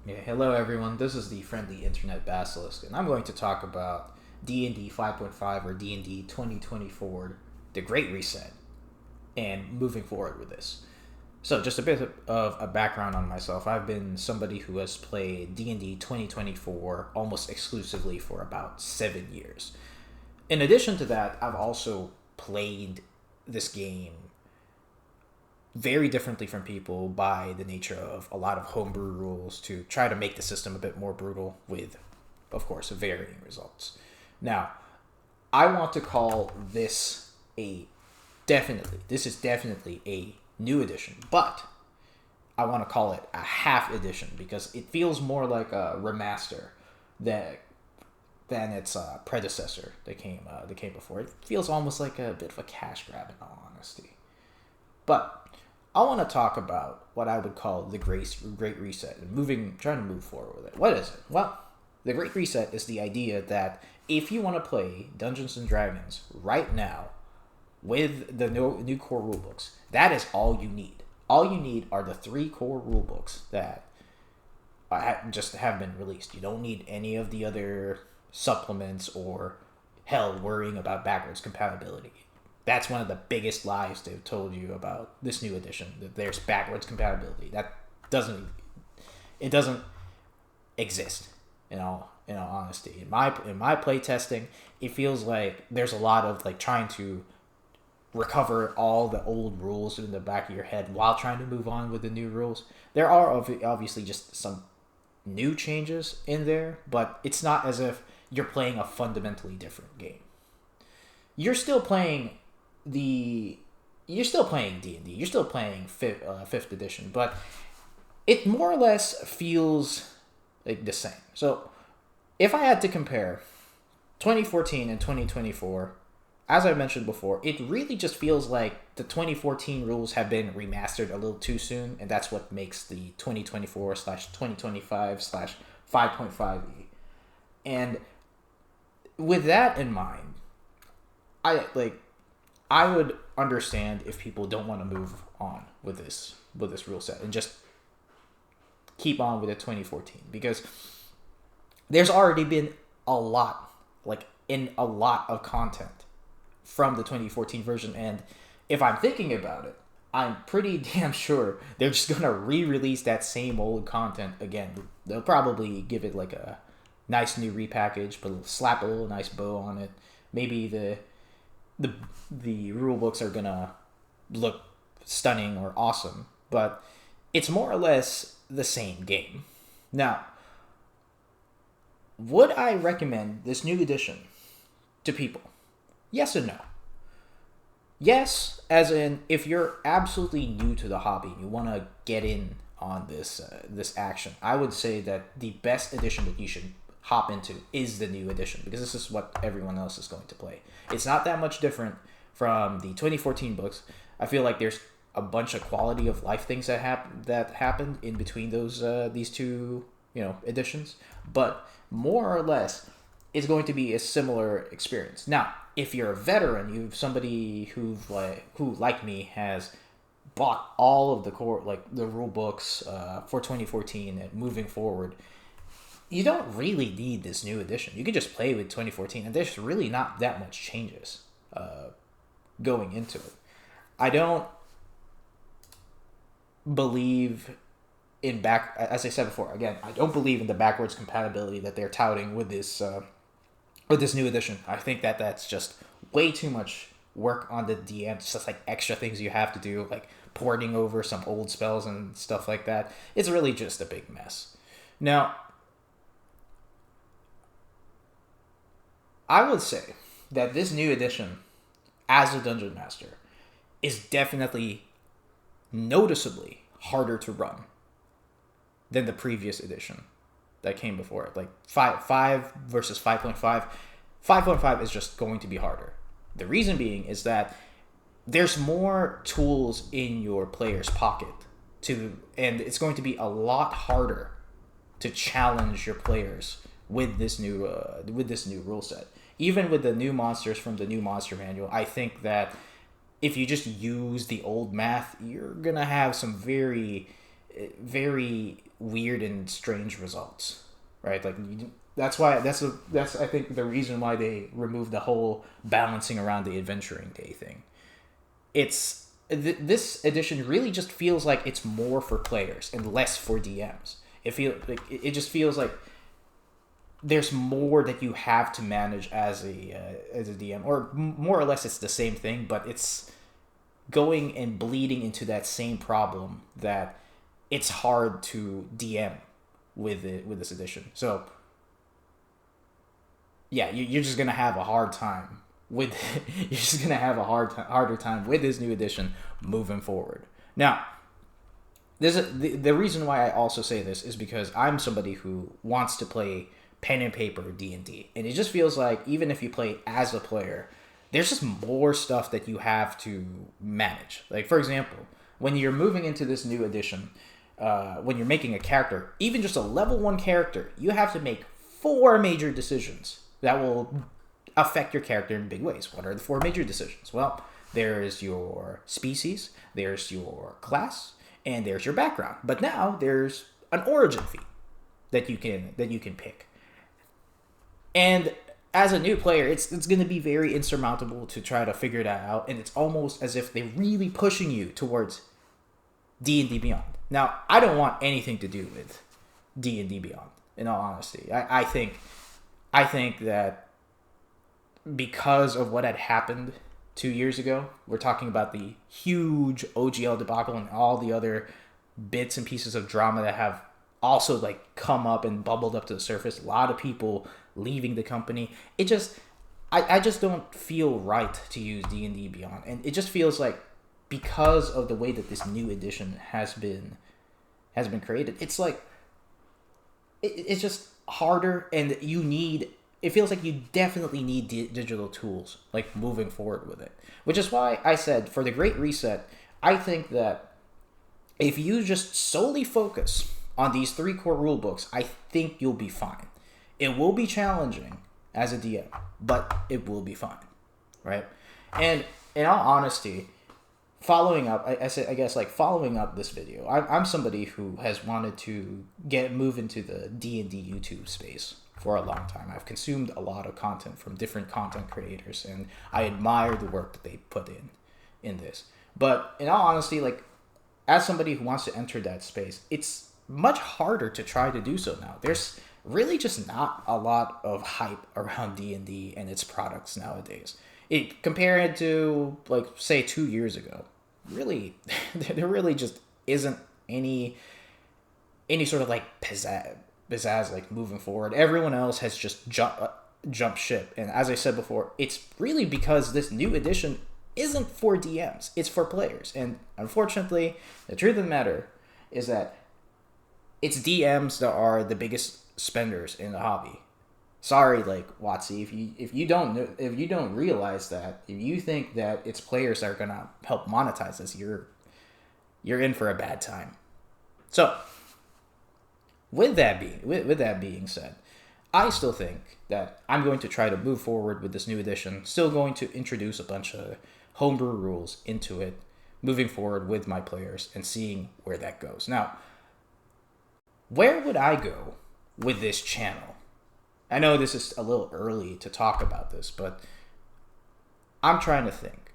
Yeah, hello everyone. This is the friendly internet basilisk, and I'm going to talk about D&D 5.5 or D&D 2024, the Great Reset, and moving forward with this. So, just a bit of a background on myself. I've been somebody who has played D&D 2024 almost exclusively for about 7 years. In addition to that, I've also played this game very differently from people by the nature of a lot of homebrew rules to try to make the system a bit more brutal with, of course, varying results. Now, I want to call this this is definitely a new edition, but I want to call it a half edition because it feels more like a remaster that than its predecessor that came before. It feels almost like a bit of a cash grab, in all honesty. But I want to talk about what I would call the Great Reset and trying to move forward with it. What is it? Well, the Great Reset is the idea that if you want to play Dungeons and Dragons right now with the new core rulebooks, that is all you need. All you need are the three core rulebooks that just have been released. You don't need any of the other supplements or hell worrying about backwards compatibility. That's one of the biggest lies they've told you about this new edition, that there's backwards compatibility. Doesn't it doesn't exist, in all honesty. In my play testing, it feels like there's a lot of like trying to recover all the old rules in the back of your head while trying to move on with the new rules. There are obviously just some new changes in there, but it's not as if you're playing a fundamentally different game. You're still playing the you're still playing D&D. You're still playing fifth edition, but it more or less feels like the same. So, if I had to compare 2014 and 2024, as I mentioned before, it really just feels like the 2014 rules have been remastered a little too soon, and that's what makes the 2024/2025/5.5e. And with that in mind, I like I would understand if people don't want to move on with this rule set and just keep on with the 2014 because there's already been a lot a lot of content from the 2014 version, and if I'm thinking about it, I'm pretty damn sure they're just gonna re-release that same old content again. They'll probably give it like a nice new repackage, but slap a little nice bow on it. Maybe the the rule books are gonna look stunning or awesome, but it's more or less the same game. Now, would I recommend this new edition to people? Yes and no. Yes, as in if you're absolutely new to the hobby and you want to get in on this action, I would say that the best edition that you should hop into is the new edition because this is what everyone else is going to play. It's not that much different from the 2014 books. I feel like there's a bunch of quality of life things that happened in between these two editions, but more or less it's going to be a similar experience. Now, if you're a veteran, you've somebody who like me has bought all of the core the rule books for 2014 and moving forward, you don't really need this new edition. You can just play with 2014, and there's really not that much changes going into it. I don't believe as I said before. Again, I don't believe in the backwards compatibility that they're touting with this new edition. I think that that's just way too much work on the DM. It's just like extra things you have to do, like porting over some old spells and stuff like that. It's really just a big mess. Now, I would say that this new edition, as a dungeon master, is definitely noticeably harder to run than the previous edition that came before it. Like five versus 5.5. 5.5 is just going to be harder. The reason being is that there's more tools in your player's pocket and it's going to be a lot harder to challenge your players with this new rule set. Even with the new monsters from the new monster manual, I think that if you just use the old math, you're gonna have some very weird and strange results, right? Like that's I think the reason why they removed the whole balancing around the adventuring day thing. This edition really just feels like it's more for players and less for DMs. It just feels like there's more that you have to manage as a DM, or more or less it's the same thing, but it's going and bleeding into that same problem that it's hard to DM with this edition. So yeah, you're just gonna have a hard time with you're just gonna have a harder time with this new edition moving forward. Now, the reason why I also say this is because I'm somebody who wants to play pen and paper D&D, and it just feels like even if you play as a player, there's just more stuff that you have to manage. Like, for example, when you're moving into this new edition, when you're making a character, even just a level 1 character, you have to make 4 major decisions that will affect your character in big ways. What are the 4 major decisions? Well, there's your species, there's your class, and there's your background. But now there's an origin feat that you can pick. And as a new player, it's going to be very insurmountable to try to figure that out, and it's almost as if they're really pushing you towards D&D Beyond. Now, I don't want anything to do with D&D Beyond, in all honesty. I think that because of what had happened 2 years ago, we're talking about the huge OGL debacle and all the other bits and pieces of drama that have also like come up and bubbled up to the surface. A lot of people leaving the company. I just don't feel right to use D&D Beyond, and it just feels like because of the way that this new edition has been created, it's like it's just harder, and it feels like you definitely need digital tools like moving forward with it, which is why I said for the Great Reset, I think that if you just solely focus on these 3 core rule books, I think you'll be fine. It will be challenging as a DM, but it will be fine, right? And in all honesty, following up this video, I'm somebody who has wanted to move into the D&D YouTube space for a long time. I've consumed a lot of content from different content creators, and I admire the work that they put in this. But in all honesty, like, as somebody who wants to enter that space, it's much harder to try to do so now. There's really just not a lot of hype around D&D and its products nowadays. Compared to, like, say 2 years ago, really, there really just isn't any sort of like pizzazz like moving forward. Everyone else has just jumped ship, and as I said before, it's really because this new edition isn't for DMs, it's for players. And unfortunately, the truth of the matter is that it's DMs that are the biggest spenders in the hobby. Sorry, like, WotC, if you don't realize that, if you think that it's players that are gonna help monetize this, you're in for a bad time. So, with that being said, I still think that I'm going to try to move forward with this new edition. Still going to introduce a bunch of homebrew rules into it, moving forward with my players and seeing where that goes. Now, where would I go with this channel? I know this is a little early to talk about this, but I'm trying to think.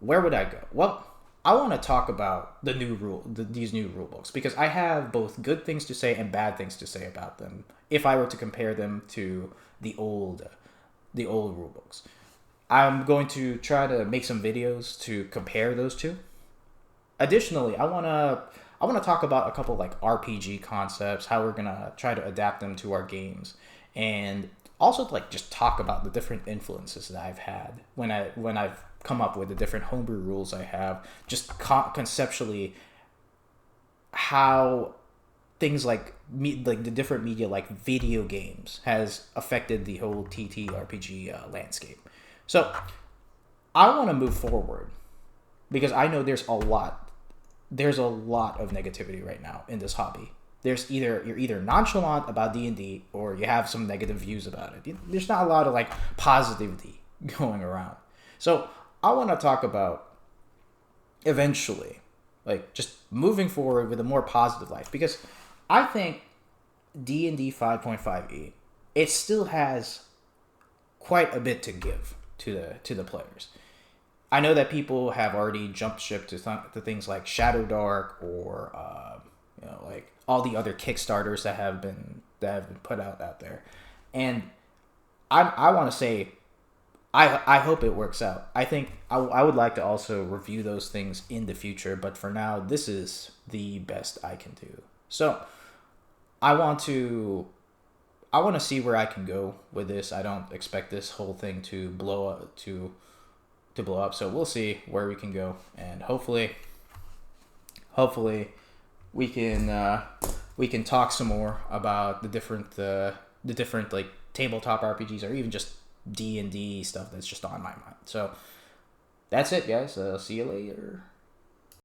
Where would I go? Well, I want to talk about these new rule books, because I have both good things to say and bad things to say about them if I were to compare them to the old rule books. I'm going to try to make some videos to compare those two. Additionally, I want to talk about a couple like RPG concepts, how we're going to try to adapt them to our games, and also like just talk about the different influences that I've had when I've come up with the different homebrew rules I have, just conceptually how things like the different media like video games has affected the whole TTRPG landscape. So I want to move forward because I know there's a lot of negativity right now in this hobby. You're either nonchalant about D&D or you have some negative views about it. There's not a lot of like positivity going around. So I want to talk about eventually like just moving forward with a more positive life, because I think D&D 5.5e, it still has quite a bit to give to the players. I know that people have already jumped ship to things like Shadow Dark or like all the other Kickstarters that have been put out there, and I want to say I hope it works out. I think I would like to also review those things in the future, but for now, this is the best I can do. So I want to see where I can go with this. I don't expect this whole thing to blow up to blow up. So we'll see where we can go, and hopefully we can talk some more about the different like tabletop RPGs or even just D&D stuff that's just on my mind. So that's it, guys. See you later.